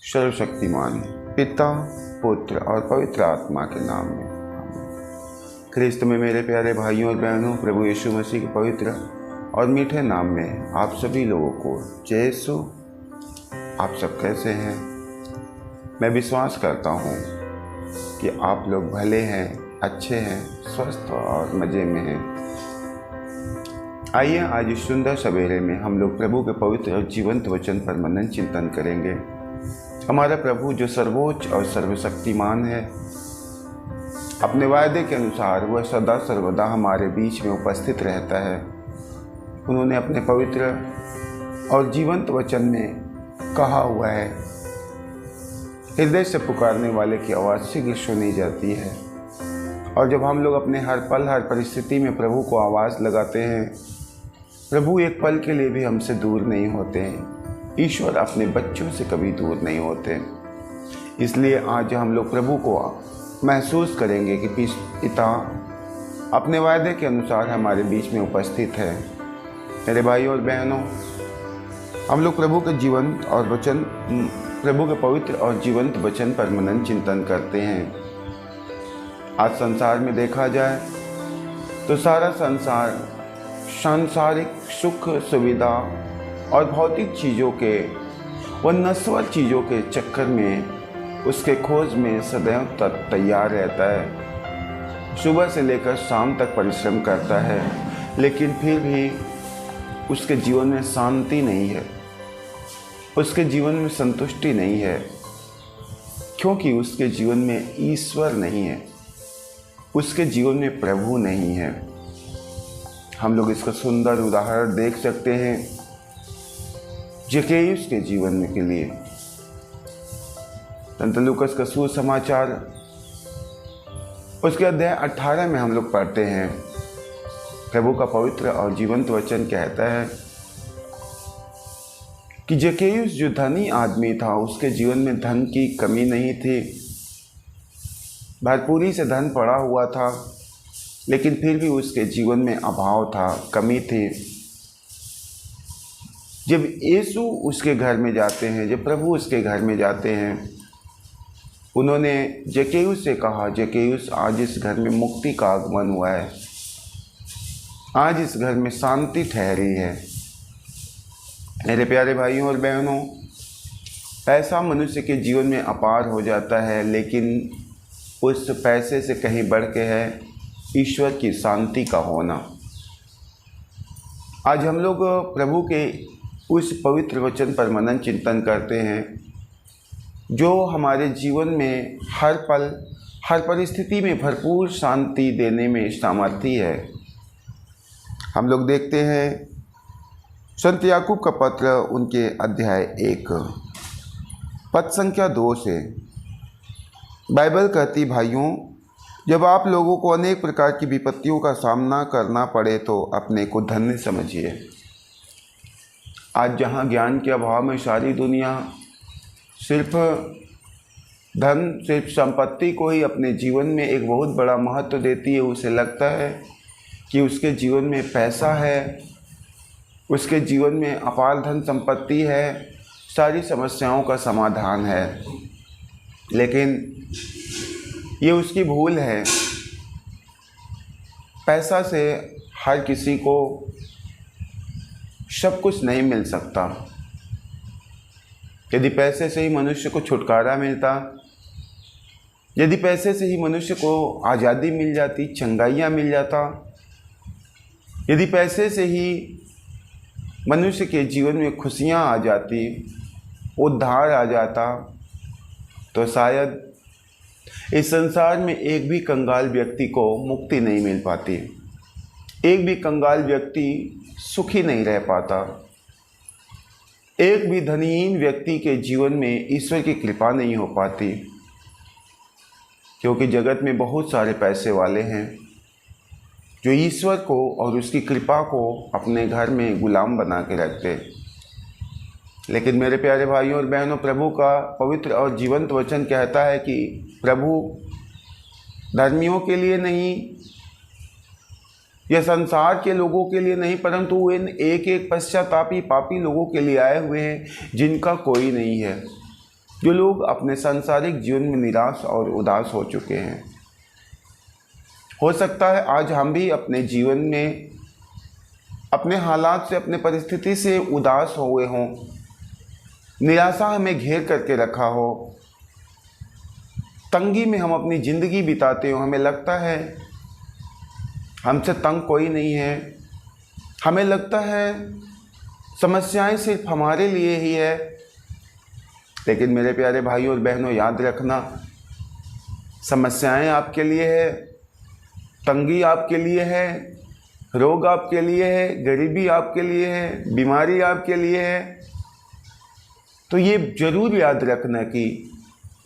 सर्वशक्तिमान पिता, पुत्र और पवित्र आत्मा के नाम में। ख्रिस्त में मेरे प्यारे भाइयों और बहनों, प्रभु यीशु मसीह के पवित्र और मीठे नाम में आप सभी लोगों को जय यीशु। आप सब कैसे हैं? मैं विश्वास करता हूँ कि आप लोग भले हैं, अच्छे हैं, स्वस्थ और मज़े में हैं। आइए आज इस सुंदर सवेरे में हम लोग प्रभु के पवित्र और जीवंत वचन पर मनन चिंतन करेंगे। हमारा प्रभु जो सर्वोच्च और सर्वशक्तिमान है, अपने वायदे के अनुसार वह सदा सर्वदा हमारे बीच में उपस्थित रहता है। उन्होंने अपने पवित्र और जीवंत वचन में कहा हुआ है, हृदय से पुकारने वाले की आवाज़ शीघ्र सुनी जाती है। और जब हम लोग अपने हर पल हर परिस्थिति में प्रभु को आवाज़ लगाते हैं, प्रभु एक पल के लिए भी हमसे दूर नहीं होते हैं। ईश्वर अपने बच्चों से कभी दूर नहीं होते। इसलिए आज हम लोग प्रभु को महसूस करेंगे कि पिता अपने वायदे के अनुसार हमारे बीच में उपस्थित है। मेरे भाइयों और बहनों, हम लोग प्रभु के जीवंत और वचन, प्रभु के पवित्र और जीवंत वचन पर मनन चिंतन करते हैं। आज संसार में देखा जाए तो सारा संसार सांसारिक सुख सुविधा और भौतिक चीज़ों के व नश्वर चीज़ों के चक्कर में, उसके खोज में सदैव तैयार रहता है। सुबह से लेकर शाम तक परिश्रम करता है, लेकिन फिर भी उसके जीवन में शांति नहीं है, उसके जीवन में संतुष्टि नहीं है, क्योंकि उसके जीवन में ईश्वर नहीं है, उसके जीवन में प्रभु नहीं है। हम लोग इसका सुंदर उदाहरण देख सकते हैं जक्कैयुस के जीवन में के लिए। संत लूकास का सुसमाचार उसके अध्याय 18 में हम लोग पढ़ते हैं, प्रभु का पवित्र और जीवंत वचन कहता है कि जक्कैयुस जो धनी आदमी था, उसके जीवन में धन की कमी नहीं थी, भरपूरी से धन पड़ा हुआ था, लेकिन फिर भी उसके जीवन में अभाव था, कमी थी। जब यीशु उसके घर में जाते हैं, जब प्रभु उसके घर में जाते हैं, उन्होंने जक्कैयुस से कहा, जक्कैयुस आज इस घर में मुक्ति का आगमन हुआ है, आज इस घर में शांति ठहरी है। मेरे प्यारे भाइयों और बहनों, पैसा मनुष्य के जीवन में अपार हो जाता है, लेकिन उस पैसे से कहीं बढ़ के है ईश्वर की शांति का होना। आज हम लोग प्रभु के उस पवित्र वचन पर मनन चिंतन करते हैं, जो हमारे जीवन में हर पल हर परिस्थिति में भरपूर शांति देने में सामर्थी है। हम लोग देखते हैं संत याकूब का पत्र, उनके अध्याय 1 पद संख्या 2 से बाइबल कहती, भाइयों, जब आप लोगों को अनेक प्रकार की विपत्तियों का सामना करना पड़े तो अपने को धन्य समझिए। आज जहाँ ज्ञान के अभाव में सारी दुनिया सिर्फ धन, सिर्फ संपत्ति को ही अपने जीवन में एक बहुत बड़ा महत्व देती है, उसे लगता है कि उसके जीवन में पैसा है, उसके जीवन में अपार धन संपत्ति है, सारी समस्याओं का समाधान है। लेकिन ये उसकी भूल है। पैसा से हर किसी को सब कुछ नहीं मिल सकता। यदि पैसे से ही मनुष्य को छुटकारा मिलता, यदि पैसे से ही मनुष्य को आज़ादी मिल जाती, चंगाइयाँ मिल जाता, यदि पैसे से ही मनुष्य के जीवन में खुशियाँ आ जाती, उद्धार आ जाता, तो शायद इस संसार में एक भी कंगाल व्यक्ति को मुक्ति नहीं मिल पाती, एक भी कंगाल व्यक्ति सुखी नहीं रह पाता, एक भी धनीहीन व्यक्ति के जीवन में ईश्वर की कृपा नहीं हो पाती, क्योंकि जगत में बहुत सारे पैसे वाले हैं जो ईश्वर को और उसकी कृपा को अपने घर में गुलाम बना के रखते। लेकिन मेरे प्यारे भाइयों और बहनों, प्रभु का पवित्र और जीवंत वचन कहता है कि प्रभु धर्मियों के लिए नहीं, यह संसार के लोगों के लिए नहीं, परंतु इन एक एक पश्चातापी पापी लोगों के लिए आए हुए हैं जिनका कोई नहीं है, जो लोग अपने सांसारिक जीवन में निराश और उदास हो चुके हैं। हो सकता है आज हम भी अपने जीवन में अपने हालात से, अपने परिस्थिति से उदास हुए हों, निराशा हमें घेर करके रखा हो, तंगी में हम अपनी ज़िंदगी बिताते हो। हमें लगता है हमसे तंग कोई नहीं है, हमें लगता है समस्याएं सिर्फ हमारे लिए ही है। लेकिन मेरे प्यारे भाइयों और बहनों, याद रखना, समस्याएं आपके लिए है, तंगी आपके लिए है, रोग आपके लिए है, गरीबी आपके लिए है, बीमारी आपके लिए है। तो ये जरूर याद रखना कि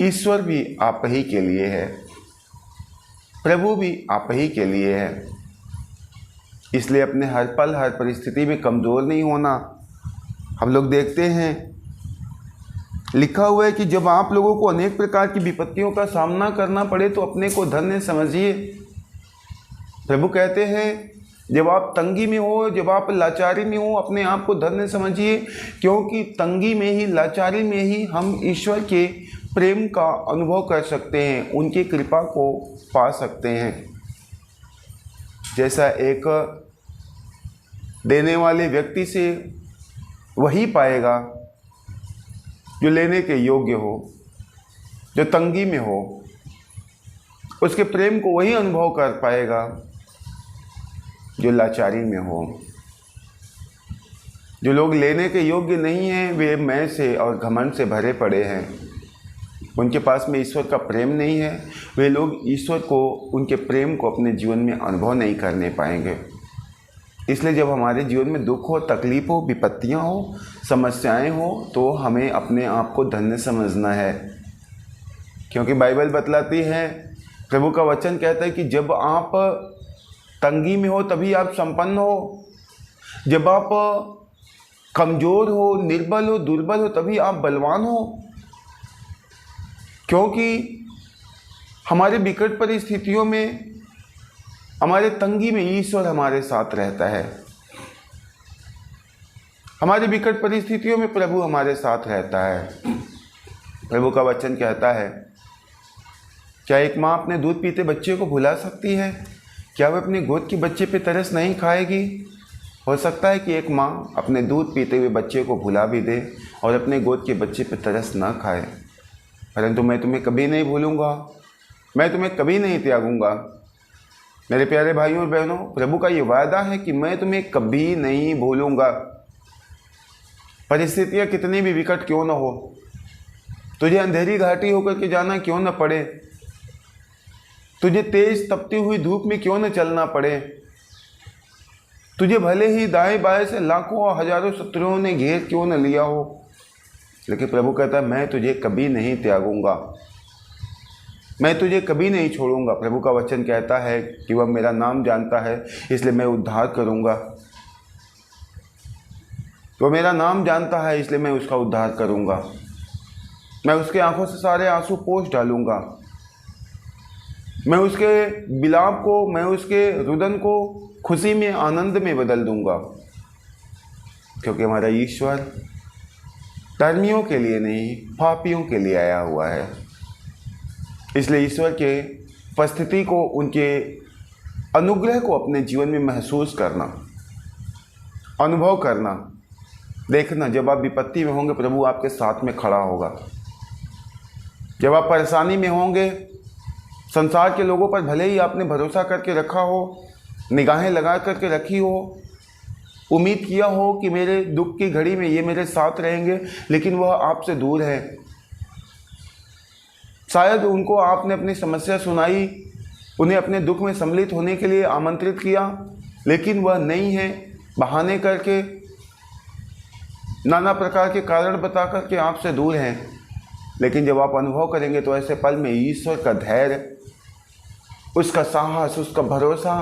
ईश्वर भी आप ही के लिए है, प्रभु भी आप ही के लिए है। इसलिए अपने हर पल, हर परिस्थिति में कमज़ोर नहीं होना। हम लोग देखते हैं, लिखा हुआ है कि जब आप लोगों को अनेक प्रकार की विपत्तियों का सामना करना पड़े तो अपने को धन्य समझिए। प्रभु कहते हैं, जब आप तंगी में हो, जब आप लाचारी में हो, अपने आप को धन्य समझिए, क्योंकि तंगी में ही, लाचारी में ही हम ईश्वर के प्रेम का अनुभव कर सकते हैं, उनकी कृपा को पा सकते हैं। जैसा एक देने वाले व्यक्ति से वही पाएगा जो लेने के योग्य हो, जो तंगी में हो, उसके प्रेम को वही अनुभव कर पाएगा जो लाचारी में हो। जो लोग लेने के योग्य नहीं हैं, वे मैं से और घमंड से भरे पड़े हैं, उनके पास में ईश्वर का प्रेम नहीं है। वे लोग ईश्वर को, उनके प्रेम को अपने जीवन में अनुभव नहीं करने पाएंगे। इसलिए जब हमारे जीवन में दुख हो, तकलीफ हो, विपत्तियां हो, समस्याएं हो, तो हमें अपने आप को धन्य समझना है। क्योंकि बाइबल बतलाती है, प्रभु का वचन कहता है कि जब आप तंगी में हो तभी आप संपन्न हो, जब आप कमज़ोर हो, निर्बल हो, दुर्बल हो, तभी आप बलवान हो। क्योंकि हमारे विकट परिस्थितियों में, हमारे तंगी में ईश्वर हमारे साथ रहता है। हमारी विकट परिस्थितियों में प्रभु हमारे साथ रहता है। प्रभु का वचन कहता है, क्या एक माँ अपने दूध पीते बच्चे को भुला सकती है? क्या वह अपने गोद के बच्चे पे तरस नहीं खाएगी? हो सकता है कि एक माँ अपने दूध पीते हुए बच्चे को भुला भी दे और अपने गोद के बच्चे पे तरस ना खाए, परंतु मैं तुम्हें कभी नहीं भूलूंगा, मैं तुम्हें कभी नहीं त्यागूंगा। मेरे प्यारे भाइयों और बहनों, प्रभु का ये वायदा है कि मैं तुम्हें कभी नहीं भूलूंगा। परिस्थितियाँ कितनी भी विकट क्यों न हो, तुझे अंधेरी घाटी होकर के जाना क्यों न पड़े, तुझे तेज तपती हुई धूप में क्यों न चलना पड़े, तुझे भले ही दाएं बाएं से लाखों और हजारों शत्रुओं ने घेर क्यों न लिया हो, लेकिन प्रभु कहता है, मैं तुझे कभी नहीं त्यागूंगा, मैं तुझे कभी नहीं छोड़ूंगा। प्रभु का वचन कहता है कि वह मेरा नाम जानता है, इसलिए मैं उद्धार करूंगा। वह मेरा नाम जानता है, इसलिए मैं उसका उद्धार करूंगा। मैं उसके आंखों से सारे आंसू पोंछ डालूंगा। मैं उसके विलाप को, मैं उसके रुदन को खुशी में, आनंद में बदल दूंगा। क्योंकि हमारा ईश्वर धर्मियों के लिए नहीं, पापियों के लिए आया हुआ है। इसलिए ईश्वर के उपस्थिति को, उनके अनुग्रह को अपने जीवन में महसूस करना, अनुभव करना, देखना। जब आप विपत्ति में होंगे, प्रभु आपके साथ में खड़ा होगा। जब आप परेशानी में होंगे, संसार के लोगों पर भले ही आपने भरोसा करके रखा हो, निगाहें लगा करके रखी हो, उम्मीद किया हो कि मेरे दुख की घड़ी में ये मेरे साथ रहेंगे, लेकिन वह आपसे दूर है। शायद उनको आपने अपनी समस्या सुनाई, उन्हें अपने दुख में सम्मिलित होने के लिए आमंत्रित किया, लेकिन वह नहीं है। बहाने करके, नाना प्रकार के कारण बता करके आपसे दूर हैं। लेकिन जब आप अनुभव करेंगे तो ऐसे पल में ईश्वर का धैर्य, उसका साहस, उसका भरोसा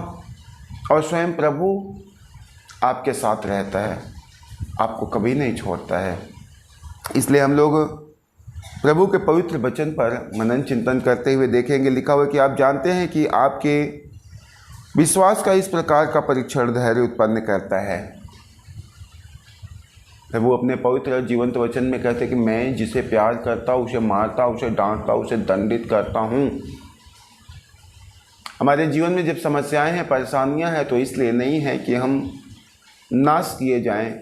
और स्वयं प्रभु आपके साथ रहता है, आपको कभी नहीं छोड़ता है। इसलिए हम लोग प्रभु के पवित्र वचन पर मनन चिंतन करते हुए देखेंगे। लिखा हुआ है कि आप जानते हैं कि आपके विश्वास का इस प्रकार का परीक्षण धैर्य उत्पन्न करता है। प्रभु अपने पवित्र और जीवंत वचन में कहते हैं कि मैं जिसे प्यार करता हूँ उसे मारता हूँ, उसे डांटता हूँ, उसे दंडित करता हूँ। हमारे जीवन में जब समस्याएं हैं, परेशानियां हैं, तो इसलिए नहीं है कि हम नाश किए जाएं,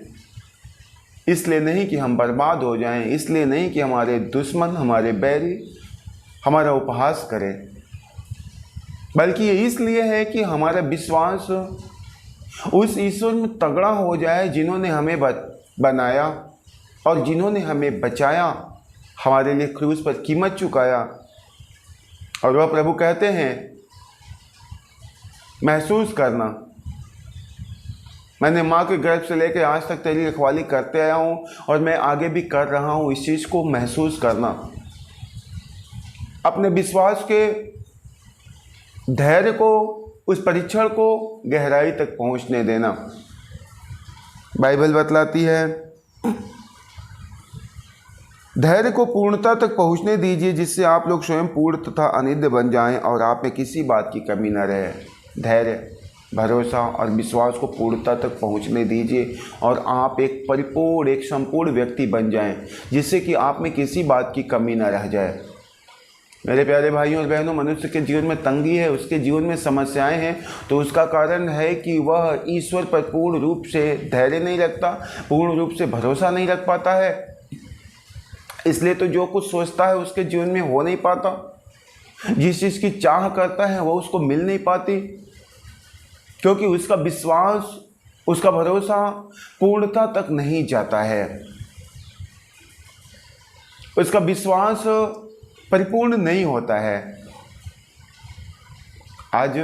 इसलिए नहीं कि हम बर्बाद हो जाएं, इसलिए नहीं कि हमारे दुश्मन, हमारे बैरी हमारा उपहास करें, बल्कि ये इसलिए है कि हमारा विश्वास उस ईश्वर में तगड़ा हो जाए जिन्होंने हमें बनाया और जिन्होंने हमें बचाया, हमारे लिए क्रूस पर कीमत चुकाया। और वह प्रभु कहते हैं, महसूस करना, मैंने माँ के गर्भ से लेकर आज तक तेरी रखवाली करते आया हूँ और मैं आगे भी कर रहा हूँ। इस चीज़ को महसूस करना, अपने विश्वास के धैर्य को, उस परीक्षण को गहराई तक पहुँचने देना। बाइबल बतलाती है, धैर्य को पूर्णता तक पहुँचने दीजिए जिससे आप लोग स्वयं पूर्ण तथा अनिद्य बन जाएं और आप में किसी बात की कमी न रहे। धैर्य, भरोसा और विश्वास को पूर्णता तक पहुंचने दीजिए और आप एक परिपूर्ण, एक संपूर्ण व्यक्ति बन जाएं जिससे कि आप में किसी बात की कमी न रह जाए। मेरे प्यारे भाइयों और बहनों, मनुष्य के जीवन में तंगी है, उसके जीवन में समस्याएं हैं, तो उसका कारण है कि वह ईश्वर पर पूर्ण रूप से धैर्य नहीं रखता, पूर्ण रूप से भरोसा नहीं रख पाता है। इसलिए तो जो कुछ सोचता है उसके जीवन में हो नहीं पाता, जिस चीज़ की चाह करता है वो उसको मिल नहीं पाती, क्योंकि उसका विश्वास, उसका भरोसा पूर्णता तक नहीं जाता है, उसका विश्वास परिपूर्ण नहीं होता है। आज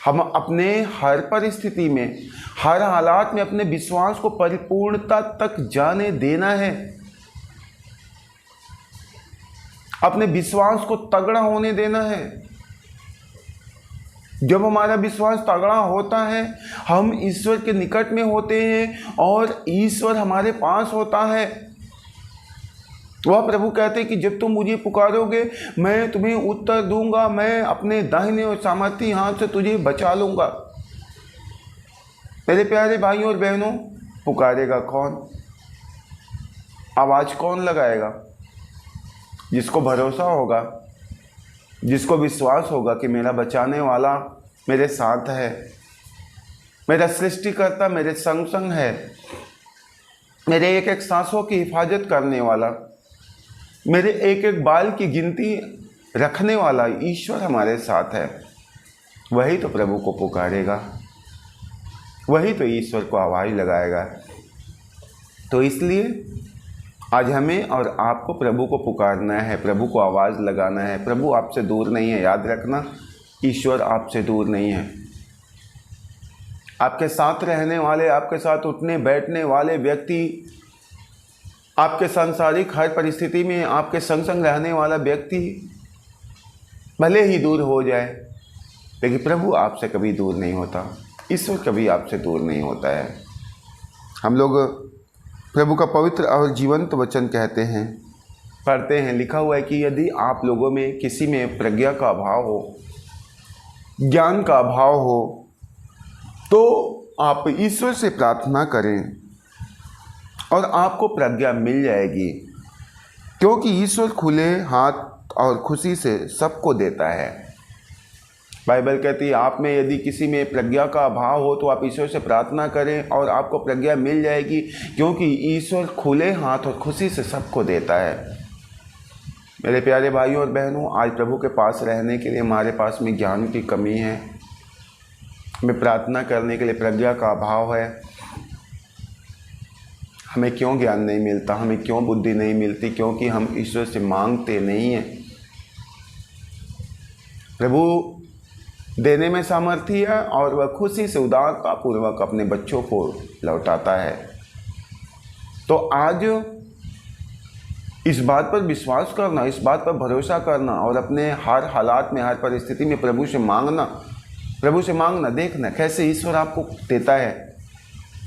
हम अपने हर परिस्थिति में, हर हालात में अपने विश्वास को परिपूर्णता तक जाने देना है, अपने विश्वास को तगड़ा होने देना है। जब हमारा विश्वास तगड़ा होता है, हम ईश्वर के निकट में होते हैं और ईश्वर हमारे पास होता है। वह प्रभु कहते हैं कि जब तुम मुझे पुकारोगे मैं तुम्हें उत्तर दूंगा, मैं अपने दाहिने और सामर्थी हाथ से तुझे बचा लूंगा। मेरे प्यारे भाइयों और बहनों, पुकारेगा कौन? आवाज कौन लगाएगा? जिसको भरोसा होगा, जिसको विश्वास होगा कि मेरा बचाने वाला मेरे साथ है, मेरा सृष्टिकर्ता मेरे संग संग है, मेरे एक एक सांसों की हिफाजत करने वाला, मेरे एक एक बाल की गिनती रखने वाला ईश्वर हमारे साथ है। वही तो प्रभु को पुकारेगा, वही तो ईश्वर को आवाज़ लगाएगा। तो इसलिए आज हमें और आपको प्रभु को पुकारना है, प्रभु को आवाज़ लगाना है। प्रभु आपसे दूर नहीं है, याद रखना, ईश्वर आपसे दूर नहीं है। आपके साथ रहने वाले, आपके साथ उठने बैठने वाले व्यक्ति, आपके सांसारिक हर परिस्थिति में आपके संग संग रहने वाला व्यक्ति भले ही दूर हो जाए, लेकिन प्रभु आपसे कभी दूर नहीं होता, ईश्वर कभी आपसे दूर नहीं होता है। हम लोग प्रभु का पवित्र और जीवंत वचन कहते हैं, पढ़ते हैं, लिखा हुआ है कि यदि आप लोगों में किसी में प्रज्ञा का अभाव हो, ज्ञान का अभाव हो, तो आप ईश्वर से प्रार्थना करें और आपको प्रज्ञा मिल जाएगी, क्योंकि ईश्वर खुले हाथ और खुशी से सबको देता है। बाइबल कहती है आप में यदि किसी में प्रज्ञा का अभाव हो तो आप ईश्वर से प्रार्थना करें और आपको प्रज्ञा मिल जाएगी, क्योंकि ईश्वर खुले हाथ और खुशी से सबको देता है। मेरे प्यारे भाइयों और बहनों, आज प्रभु के पास रहने के लिए हमारे पास में ज्ञान की कमी है, हमें प्रार्थना करने के लिए प्रज्ञा का अभाव है। हमें क्यों ज्ञान नहीं मिलता, हमें क्यों बुद्धि नहीं मिलती? क्योंकि हम ईश्वर से मांगते नहीं हैं। प्रभु देने में सामर्थी है और वह खुशी से उदारता पूर्वक अपने बच्चों को लौटाता है। तो आज इस बात पर विश्वास करना, इस बात पर भरोसा करना और अपने हर हालात में, हर परिस्थिति में प्रभु से मांगना, प्रभु से मांगना, देखना कैसे ईश्वर आपको देता है,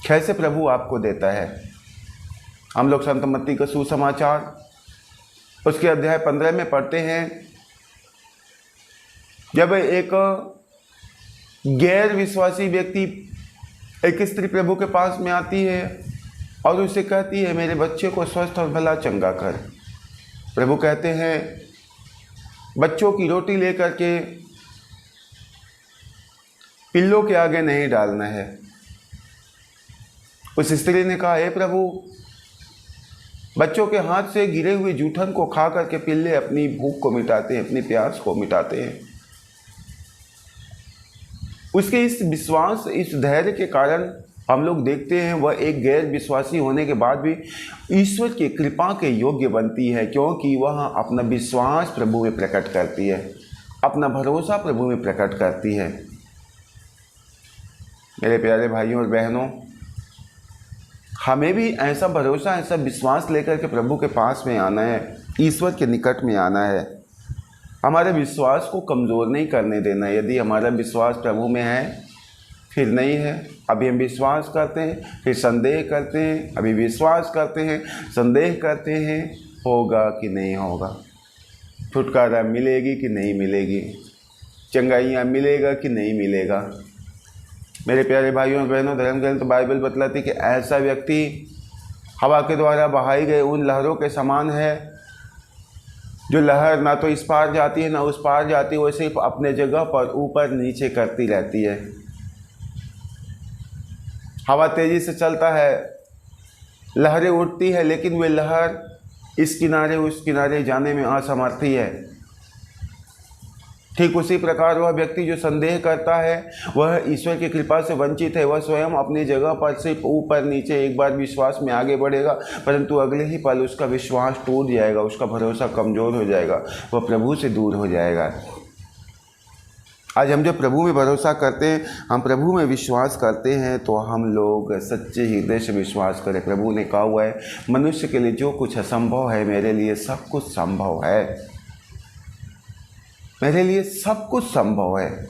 कैसे प्रभु आपको देता है। हम लोग संत मत्ती का सुसमाचार उसके अध्याय 15 में पढ़ते हैं, जब एक गैर विश्वासी व्यक्ति, एक स्त्री प्रभु के पास में आती है और उसे कहती है मेरे बच्चे को स्वस्थ और भला चंगा कर। प्रभु कहते हैं बच्चों की रोटी लेकर के पिल्लों के आगे नहीं डालना है। उस स्त्री ने कहा हे प्रभु, बच्चों के हाथ से गिरे हुए जूठन को खा करके पिल्ले अपनी भूख को मिटाते हैं, अपनी प्यास को मिटाते हैं। उसके इस विश्वास, इस धैर्य के कारण हम लोग देखते हैं वह एक गैर विश्वासी होने के बाद भी ईश्वर की कृपा के योग्य बनती है, क्योंकि वह अपना विश्वास प्रभु में प्रकट करती है, अपना भरोसा प्रभु में प्रकट करती है। मेरे प्यारे भाइयों और बहनों, हमें भी ऐसा भरोसा, ऐसा विश्वास लेकर के प्रभु के पास में आना है, ईश्वर के निकट में आना है। हमारे विश्वास को कमज़ोर नहीं करने देना है। यदि हमारा विश्वास प्रभु में है, फिर नहीं है, अभी हम विश्वास करते हैं, फिर संदेह करते हैं, अभी विश्वास करते हैं, संदेह करते हैं, होगा कि नहीं होगा, छुटकारा मिलेगी कि नहीं मिलेगी, चंगाइयाँ मिलेगा कि नहीं मिलेगा। मेरे प्यारे भाइयों और बहनों, धर्म ग्रंथ तो बाइबल बतलाती कि ऐसा व्यक्ति हवा के द्वारा बहाई गए उन लहरों के समान है, जो लहर ना तो इस पार जाती है ना उस पार जाती है, वो सिर्फ अपने जगह पर ऊपर नीचे करती रहती है। हवा तेजी से चलता है, लहरें उठती है, लेकिन वे लहर इस किनारे उस किनारे जाने में असमर्थ ही है। ठीक उसी प्रकार वह व्यक्ति जो संदेह करता है वह ईश्वर की कृपा से वंचित है। वह स्वयं अपनी जगह पर सिर्फ ऊपर नीचे एक बार विश्वास में आगे बढ़ेगा, परंतु अगले ही पल उसका विश्वास टूट जाएगा, उसका भरोसा कमज़ोर हो जाएगा, वह प्रभु से दूर हो जाएगा। आज हम जब प्रभु में भरोसा करते हैं, हम प्रभु में विश्वास करते हैं, तो हम लोग सच्चे हृदय से विश्वास करें। प्रभु ने कहा हुआ है मनुष्य के लिए जो कुछ असंभव है मेरे लिए सब कुछ संभव है, मेरे लिए सब कुछ संभव है।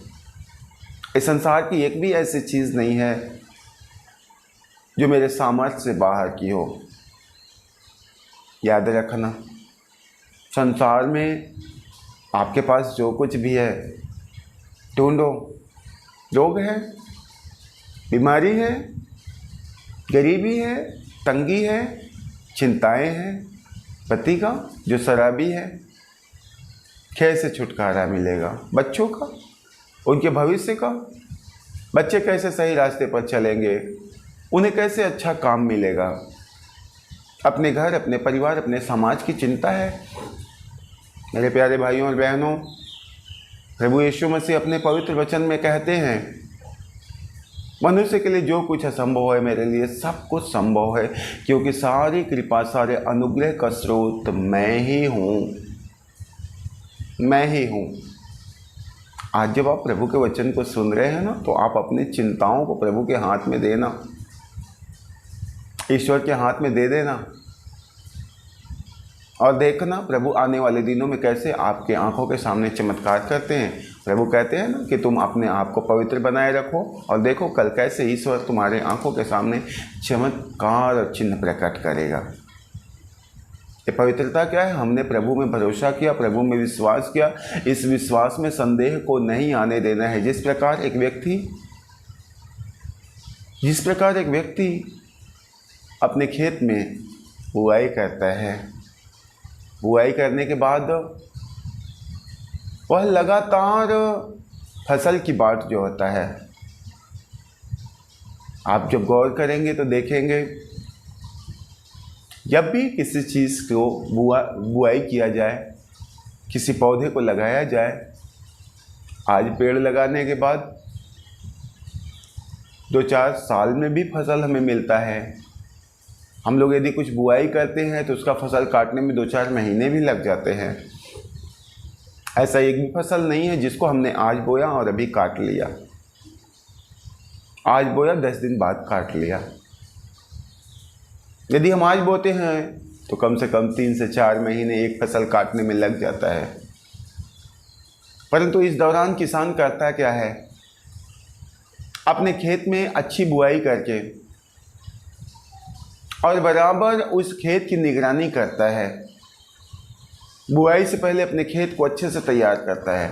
इस संसार की एक भी ऐसी चीज़ नहीं है जो मेरे सामर्थ्य से बाहर की हो। याद रखना, संसार में आपके पास जो कुछ भी है ढूंढो। रोग है, बीमारी है, गरीबी है, तंगी है, चिंताएं हैं, पति का जो शराबी है, कैसे छुटकारा मिलेगा, बच्चों का, उनके भविष्य का, बच्चे कैसे सही रास्ते पर चलेंगे, उन्हें कैसे अच्छा काम मिलेगा, अपने घर, अपने परिवार, अपने समाज की चिंता है। मेरे प्यारे भाइयों और बहनों, प्रभु यीशु मसीह अपने पवित्र वचन में कहते हैं मनुष्य के लिए जो कुछ असंभव है मेरे लिए सब कुछ संभव है, क्योंकि सारी कृपा, सारे अनुग्रह का स्रोत मैं ही हूँ, मैं ही हूँ। आज जब आप प्रभु के वचन को सुन रहे हैं ना, तो आप अपनी चिंताओं को प्रभु के हाथ में देना, ईश्वर के हाथ में दे देना, और देखना प्रभु आने वाले दिनों में कैसे आपके आंखों के सामने चमत्कार करते हैं। प्रभु कहते हैं ना कि तुम अपने आप को पवित्र बनाए रखो, और देखो कल कैसे ईश्वर तुम्हारे आंखों के सामने चमत्कार और चिन्ह प्रकट करेगा। ये पवित्रता क्या है? हमने प्रभु में भरोसा किया, प्रभु में विश्वास किया, इस विश्वास में संदेह को नहीं आने देना है। जिस प्रकार एक व्यक्ति अपने खेत में बुआई करता है, बुआई करने के बाद वह लगातार फसल की बाट जो होता है, आप जब गौर करेंगे तो देखेंगे जब भी किसी चीज़ को बुआई किया जाए, किसी पौधे को लगाया जाए, आज पेड़ लगाने के बाद 2-4 साल में भी फसल हमें मिलता है। हम लोग यदि कुछ बुआई करते हैं तो उसका फसल काटने में 2-4 महीने भी लग जाते हैं। ऐसा एक भी फसल नहीं है जिसको हमने आज बोया और अभी काट लिया, आज बोया 10 दिन बाद काट लिया। यदि हम आज बोते हैं तो कम से कम 3 से 4 महीने एक फसल काटने में लग जाता है। परंतु इस दौरान किसान करता क्या है? अपने खेत में अच्छी बुआई करके और बराबर उस खेत की निगरानी करता है। बुआई से पहले अपने खेत को अच्छे से तैयार करता है,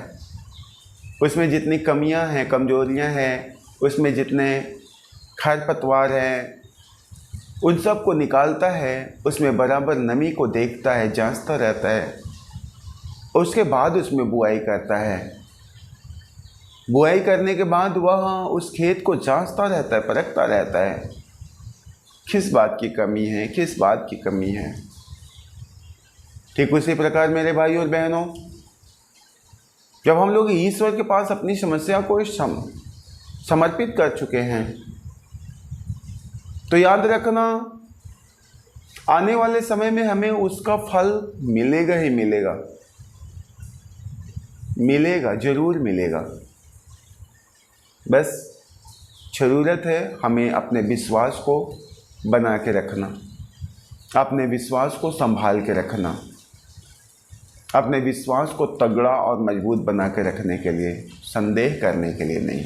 उसमें जितनी कमियां हैं, कमजोरियां हैं, उसमें जितने खरपतवार हैं, उन सब को निकालता है, उसमें बराबर नमी को देखता है, जांचता रहता है, उसके बाद उसमें बुआई करता है। बुआई करने के बाद वह उस खेत को जांचता रहता है, परखता रहता है, किस बात की कमी है, किस बात की कमी है। ठीक उसी प्रकार मेरे भाई और बहनों, जब हम लोग ईश्वर के पास अपनी समस्या को समर्पित कर चुके हैं, तो याद रखना आने वाले समय में हमें उसका फल मिलेगा ही मिलेगा, मिलेगा, जरूर मिलेगा। बस ज़रूरत है हमें अपने विश्वास को बना के रखना, अपने विश्वास को संभाल के रखना, अपने विश्वास को तगड़ा और मजबूत बना के रखने के लिए, संदेह करने के लिए नहीं।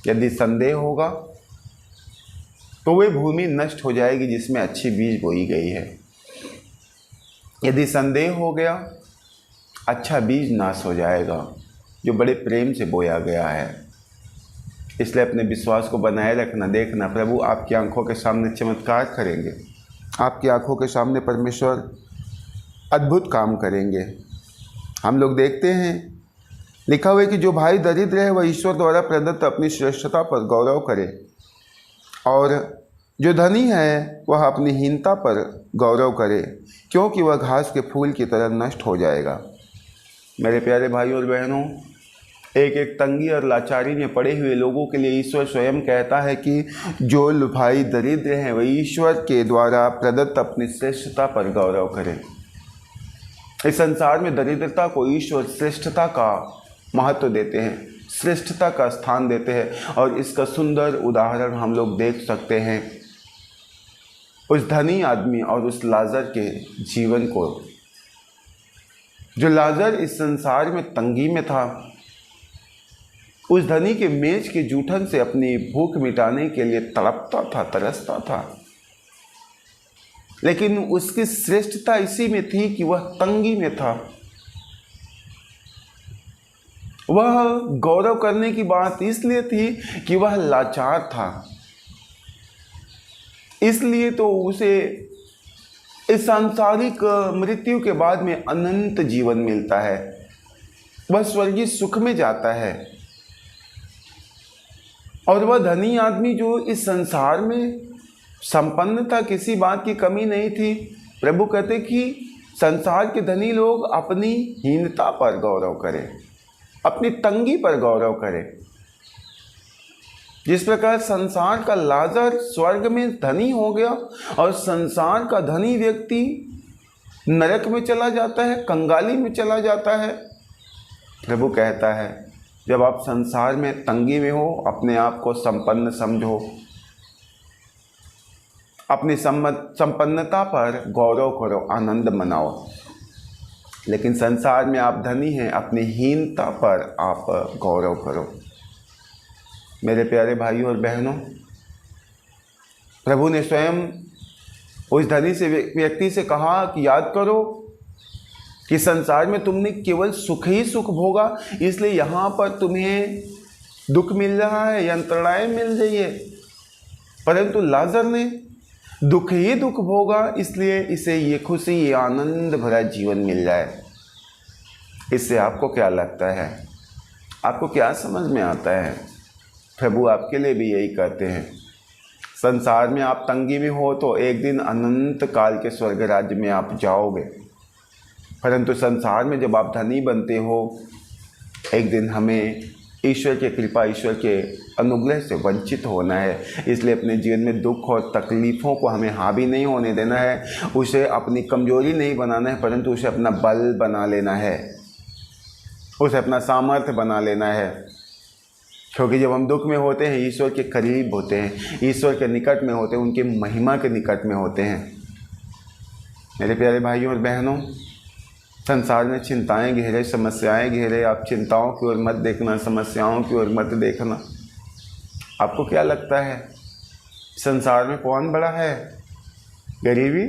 यदि संदेह होगा तो वह भूमि नष्ट हो जाएगी जिसमें अच्छी बीज बोई गई है। यदि संदेह हो गया, अच्छा बीज नाश हो जाएगा जो बड़े प्रेम से बोया गया है। इसलिए अपने विश्वास को बनाए रखना। देखना प्रभु आपकी आंखों के सामने चमत्कार करेंगे, आपकी आंखों के सामने परमेश्वर अद्भुत काम करेंगे। हम लोग देखते हैं लिखा हुआ है कि जो भाई दरिद्र है वह ईश्वर द्वारा प्रदत्त अपनी श्रेष्ठता पर गौरव करे, और जो धनी है वह अपनी हीनता पर गौरव करे, क्योंकि वह घास के फूल की तरह नष्ट हो जाएगा। मेरे प्यारे भाई और बहनों, एक एक तंगी और लाचारी में पड़े हुए लोगों के लिए ईश्वर स्वयं कहता है कि जो भाई दरिद्र हैं वह ईश्वर के द्वारा प्रदत्त अपनी श्रेष्ठता पर गौरव करें। इस संसार में दरिद्रता को ईश्वर श्रेष्ठता का महत्व देते हैं, श्रेष्ठता का स्थान देते हैं, और इसका सुंदर उदाहरण हम लोग देख सकते हैं उस धनी आदमी और उस लाजर के जीवन को। जो लाजर इस संसार में तंगी में था, उस धनी के मेज के जूठन से अपनी भूख मिटाने के लिए तड़पता था, तरसता था, लेकिन उसकी श्रेष्ठता इसी में थी कि वह तंगी में था। वह गौरव करने की बात इसलिए थी कि वह लाचार था, इसलिए तो उसे इस सांसारिक मृत्यु के बाद में अनंत जीवन मिलता है, वह स्वर्गीय सुख में जाता है। और वह धनी आदमी जो इस संसार में संपन्न था, किसी बात की कमी नहीं थी, प्रभु कहते कि संसार के धनी लोग अपनी हीनता पर गौरव करें, अपनी तंगी पर गौरव करें। जिस प्रकार संसार का लाजर स्वर्ग में धनी हो गया और संसार का धनी व्यक्ति नरक में चला जाता है, कंगाली में चला जाता है, प्रभु कहता है जब आप संसार में तंगी में हो, अपने आप को संपन्न समझो, अपनी संपन्नता पर गौरव करो, आनंद मनाओ। लेकिन संसार में आप धनी हैं, अपनी हीनता पर आप गौरव करो। मेरे प्यारे भाइयों और बहनों, प्रभु ने स्वयं उस धनी से व्यक्ति से कहा कि याद करो कि संसार में तुमने केवल सुख ही सुख भोगा, इसलिए यहाँ पर तुम्हें दुख मिल रहा है, यंत्रणाएं मिल रही है, परंतु लाजर ने दुख ही दुख भोगा, इसलिए इसे ये खुशी, ये आनंद भरा जीवन मिल जाए। इससे आपको क्या लगता है? आपको क्या समझ में आता है? प्रभु आपके लिए भी यही कहते हैं। संसार में आप तंगी में हो तो एक दिन अनंत काल के स्वर्ग राज्य में आप जाओगे, परंतु संसार में जब आप धनी बनते हो, एक दिन हमें ईश्वर की कृपा, ईश्वर के अनुग्रह से वंचित होना है। इसलिए अपने जीवन में दुख और तकलीफ़ों को हमें हावी नहीं होने देना है, उसे अपनी कमजोरी नहीं बनाना है, परंतु उसे अपना बल बना लेना है, उसे अपना सामर्थ्य बना लेना है। क्योंकि जब हम दुख में होते हैं, ईश्वर के करीब होते हैं, ईश्वर के निकट में होते हैं, उनके महिमा के निकट में होते हैं। मेरे प्यारे भाइयों और बहनों, संसार में चिंताएं घेरे, समस्याएं घेरे, आप चिंताओं की ओर मत देखना, समस्याओं की ओर मत देखना। आपको क्या लगता है संसार में कौन बड़ा है? गरीबी,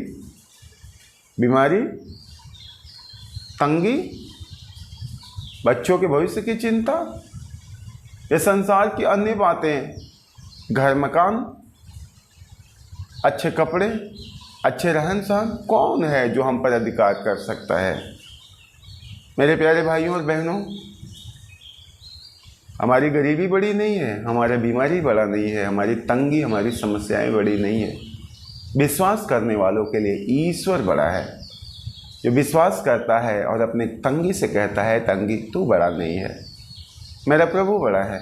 बीमारी, तंगी, बच्चों के भविष्य की चिंता, या संसार की अन्य बातें, घर मकान? अच्छे कपड़े, अच्छे रहन सहन, कौन है जो हम पर अधिकार कर सकता है? मेरे प्यारे भाइयों और बहनों, हमारी गरीबी बड़ी नहीं है, हमारा बीमारी बड़ा नहीं है, हमारी तंगी, हमारी समस्याएं बड़ी नहीं है। विश्वास करने वालों के लिए ईश्वर बड़ा है। जो विश्वास करता है और अपने तंगी से कहता है, तंगी तू बड़ा नहीं है, मेरा प्रभु बड़ा है।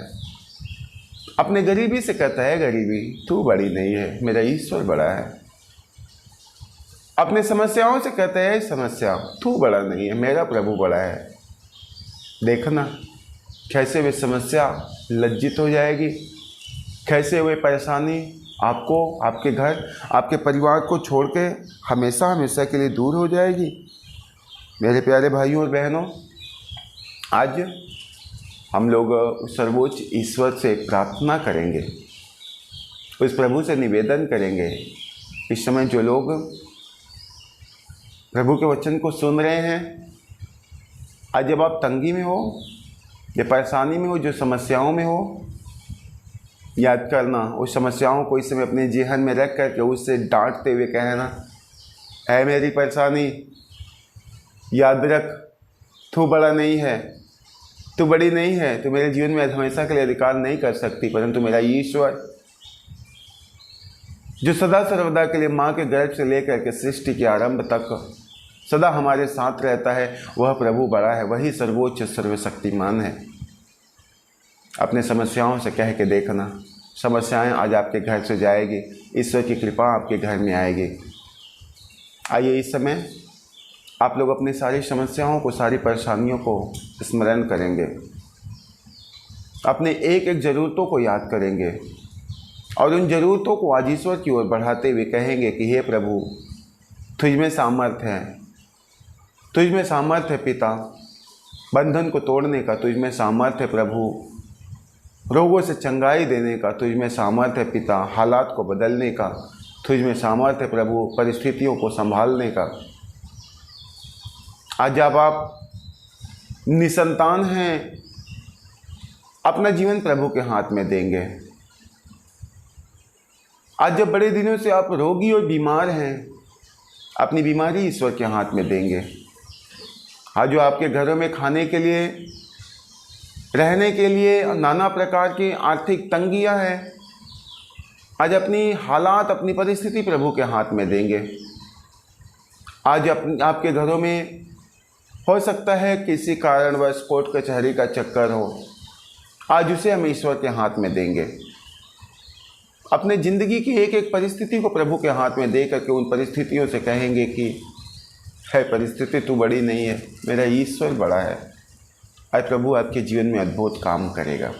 अपने गरीबी से कहता है, गरीबी तू बड़ी नहीं है, मेरा ईश्वर बड़ा है। अपने समस्याओं से कहता है, समस्या तू बड़ा नहीं है, मेरा प्रभु बड़ा है। देखना कैसे वे समस्या लज्जित हो जाएगी, कैसे वे परेशानी आपको, आपके घर, आपके परिवार को छोड़ के हमेशा हमेशा के लिए दूर हो जाएगी। मेरे प्यारे भाइयों और बहनों, आज हम लोग उस सर्वोच्च ईश्वर से प्रार्थना करेंगे, उस प्रभु से निवेदन करेंगे। इस समय जो लोग प्रभु के वचन को सुन रहे हैं, आज जब आप तंगी में हो या परेशानी में हो, जो समस्याओं में हो, याद करना उस समस्याओं को इस समय अपने जेहन में रख करके उससे डांटते हुए कहना, है मेरी परेशानी, याद रख तू बड़ा नहीं है, तू बड़ी नहीं है, तू मेरे जीवन में हमेशा के लिए अधिकार नहीं कर सकती, परंतु मेरा ईश्वर जो सदा सर्वदा के लिए माँ के गर्भ से लेकर के सृष्टि के आरंभ तक सदा हमारे साथ रहता है, वह प्रभु बड़ा है, वही सर्वोच्च सर्वशक्तिमान है। अपने समस्याओं से कह के देखना, समस्याएं आज आपके घर से जाएगी, ईश्वर की कृपा आपके घर में आएगी। आइए इस समय आप लोग अपनी सारी समस्याओं को, सारी परेशानियों को स्मरण करेंगे, अपने एक एक ज़रूरतों को याद करेंगे और उन ज़रूरतों को आज ईश्वर की ओर बढ़ाते हुए कहेंगे कि हे प्रभु, तुझ में सामर्थ्य है, तुझ में सामर्थ्य है पिता, बंधन को तोड़ने का तुझ में सामर्थ्य है प्रभु, रोगों से चंगाई देने का तुझ में सामर्थ्य है पिता, हालात को बदलने का तुझ में सामर्थ्य है प्रभु, परिस्थितियों को संभालने का। आज जब आप निसंतान हैं, अपना जीवन प्रभु के हाथ में देंगे। आज जब बड़े दिनों से आप रोगी और बीमार हैं, अपनी बीमारी ईश्वर के हाथ में देंगे। आज जो आपके घरों में खाने के लिए, रहने के लिए नाना प्रकार की आर्थिक तंगियां हैं, आज अपनी हालात, अपनी परिस्थिति प्रभु के हाथ में देंगे। आज आपके घरों में हो सकता है किसी कारणवश कोर्ट कचहरी का चक्कर हो, आज उसे हम ईश्वर के हाथ में देंगे। अपने ज़िंदगी की एक एक परिस्थिति को प्रभु के हाथ में दे करके उन परिस्थितियों से कहेंगे कि है परिस्थिति तू बड़ी नहीं है, मेरा ईश्वर बड़ा है। आज प्रभु आपके जीवन में अद्भुत काम करेगा।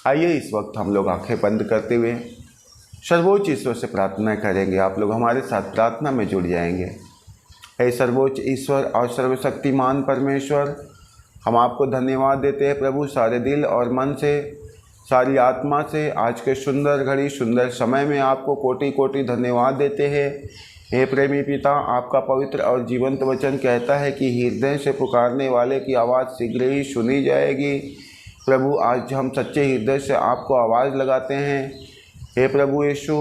आइए इस वक्त हम लोग आंखें बंद करते हुए सर्वोच्च ईश्वर से प्रार्थना करेंगे। आप लोग हमारे साथ प्रार्थना में जुड़ जाएंगे। हे सर्वोच्च ईश्वर और सर्वशक्तिमान परमेश्वर, हम आपको धन्यवाद देते हैं प्रभु, सारे दिल और मन से, सारी आत्मा से आज के सुंदर घड़ी, सुंदर समय में आपको कोटि कोटि धन्यवाद देते हैं। हे प्रेमी पिता, आपका पवित्र और जीवंत वचन कहता है कि हृदय से पुकारने वाले की आवाज़ शीघ्र ही सुनी जाएगी। प्रभु, आज हम सच्चे हृदय से आपको आवाज़ लगाते हैं। हे प्रभु यीशु,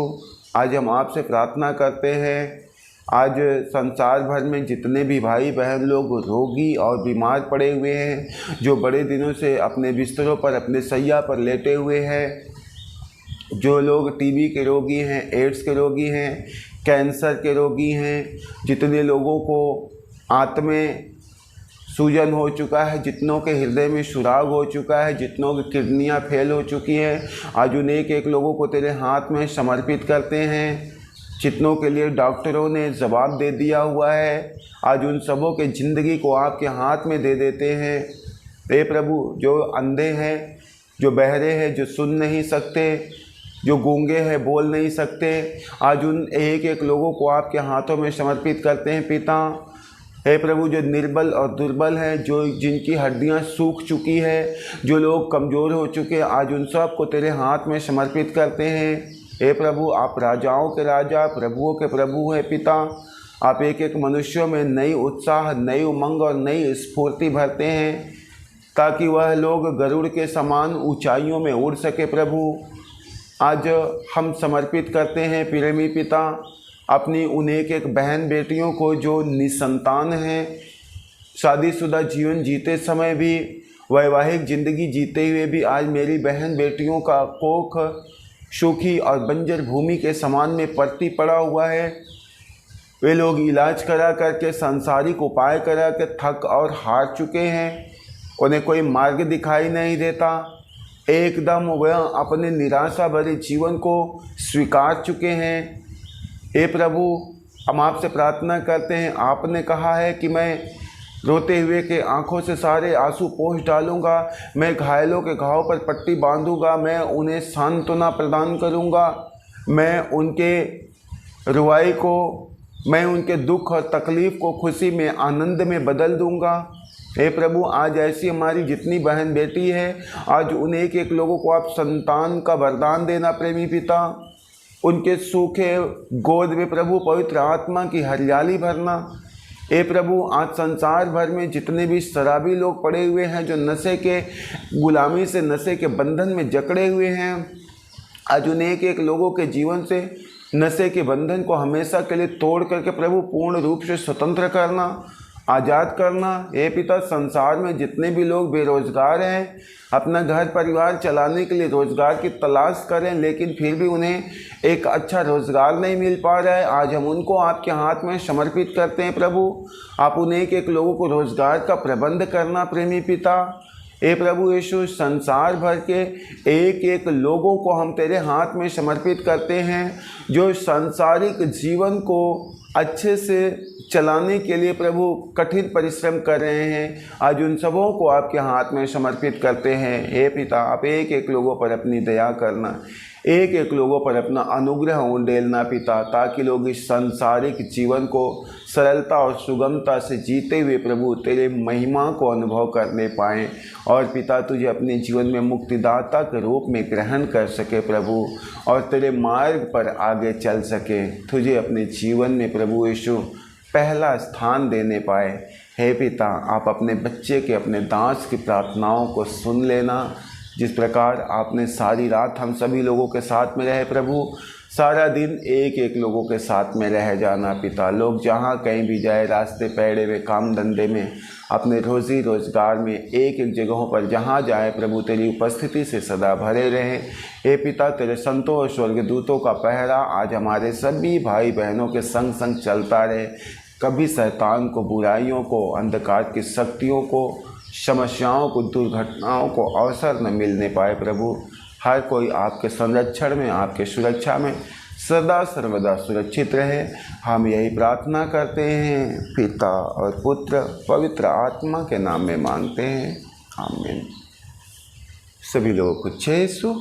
आज हम आपसे प्रार्थना करते हैं। आज संसार भर में जितने भी भाई बहन लोग रोगी और बीमार पड़े हुए हैं, जो बड़े दिनों से अपने बिस्तरों पर, अपने सैया पर लेटे हुए हैं, जो लोग टीबी के रोगी हैं, एड्स के रोगी हैं, कैंसर के रोगी हैं, जितने लोगों को आंत में सूजन हो चुका है, जितनों के हृदय में सुराग हो चुका है, जितनों की किडनियाँ फेल हो चुकी हैं, आज उन एक एक लोगों को तेरे हाथ में समर्पित करते हैं। जितनों के लिए डॉक्टरों ने जवाब दे दिया हुआ है, आज उन सबों के ज़िंदगी को आपके हाथ में दे देते हैं। हे प्रभु, जो अंधे हैं, जो बहरे हैं, जो सुन नहीं सकते, जो गूंगे हैं, बोल नहीं सकते, आज उन एक एक लोगों को आपके हाथों में समर्पित करते हैं पिता। हे प्रभु, जो निर्बल और दुर्बल हैं, जो जिनकी हड्डियां सूख चुकी है, जो लोग कमज़ोर हो चुके हैं, आज उन सब को तेरे हाथ में समर्पित करते हैं। हे प्रभु, आप राजाओं के राजा, प्रभुओं के प्रभु हैं पिता। आप एक एक मनुष्यों में नई उत्साह, नई उमंग और नई स्फूर्ति भरते हैं, ताकि वह लोग गरुड़ के समान ऊंचाइयों में उड़ सके प्रभु। आज हम समर्पित करते हैं प्रेमी पिता अपनी उन एक एक बहन बेटियों को जो निसंतान हैं, शादीशुदा जीवन जीते समय भी, वैवाहिक ज़िंदगी जीते हुए भी आज मेरी बहन बेटियों का कोख सूखी और बंजर भूमि के समान में परती पड़ा हुआ है। वे लोग इलाज करा करके, सांसारिक उपाय करा के थक और हार चुके हैं। उन्हें कोई मार्ग दिखाई नहीं देता। एकदम वह अपने निराशा भरे जीवन को स्वीकार चुके हैं। हे प्रभु, हम आपसे प्रार्थना करते हैं, आपने कहा है कि मैं रोते हुए के आंखों से सारे आंसू पोंछ डालूंगा, मैं घायलों के घाव पर पट्टी बांधूंगा, मैं उन्हें सांत्वना प्रदान करूंगा, मैं उनके रुआई को, मैं उनके दुख और तकलीफ़ को खुशी में, आनंद में बदल दूंगा। हे प्रभु, आज ऐसी हमारी जितनी बहन बेटी है, आज उन एक एक लोगों को आप संतान का वरदान देना प्रेमी पिता। उनके सूखे गोद में प्रभु पवित्र आत्मा की हरियाली भरना। हे प्रभु, आज संसार भर में जितने भी शराबी लोग पड़े हुए हैं, जो नशे के गुलामी से, नशे के बंधन में जकड़े हुए हैं, आज उन एक एक लोगों के जीवन से नशे के बंधन को हमेशा के लिए तोड़ करके प्रभु पूर्ण रूप से स्वतंत्र करना, आज़ाद करना। हे पिता, संसार में जितने भी लोग बेरोजगार हैं, अपना घर परिवार चलाने के लिए रोज़गार की तलाश करें, लेकिन फिर भी उन्हें एक अच्छा रोज़गार नहीं मिल पा रहा है, आज हम उनको आपके हाथ में समर्पित करते हैं प्रभु। आप उन्हें एक एक लोगों को रोज़गार का प्रबंध करना प्रेमी पिता। हे प्रभु यीशु, संसार भर के एक एक लोगों को हम तेरे हाथ में समर्पित करते हैं, जो सांसारिक जीवन को अच्छे से चलाने के लिए प्रभु कठिन परिश्रम कर रहे हैं, आज उन सबों को आपके हाथ में समर्पित करते हैं। हे पिता, आप एक एक लोगों पर अपनी दया करना, एक एक लोगों पर अपना अनुग्रह उंडेलना पिता, ताकि लोग इस सांसारिक जीवन को सरलता और सुगमता से जीते हुए प्रभु तेरे महिमा को अनुभव करने पाएँ, और पिता तुझे अपने जीवन में मुक्तिदाता के रूप में ग्रहण कर सके प्रभु, और तेरे मार्ग पर आगे चल सके, तुझे अपने जीवन में प्रभु यीशु पहला स्थान देने पाए। हे पिता, आप अपने बच्चे के, अपने दास की प्रार्थनाओं को सुन लेना। जिस प्रकार आपने सारी रात हम सभी लोगों के साथ में रहे प्रभु, सारा दिन एक एक लोगों के साथ में रह जाना पिता। लोग जहाँ कहीं भी जाए, रास्ते पैड़े में, काम धंधे में, अपने रोज़ी रोज़गार में, एक एक जगहों पर जहाँ जाए प्रभु तेरी उपस्थिति से सदा भरे रहें। हे पिता, तेरे संतों और स्वर्गदूतों का पहरा आज हमारे सभी भाई बहनों के संग संग चलता रहे। कभी शैतान को, बुराइयों को, अंधकार की शक्तियों को, समस्याओं को, दुर्घटनाओं को अवसर न मिलने पाए प्रभु। हर कोई आपके संरक्षण में, आपके सुरक्षा में सदा सर्वदा सुरक्षित रहे। हम यही प्रार्थना करते हैं, पिता और पुत्र पवित्र आत्मा के नाम में मांगते हैं, आमीन। सभी लोगों को जय यीशु।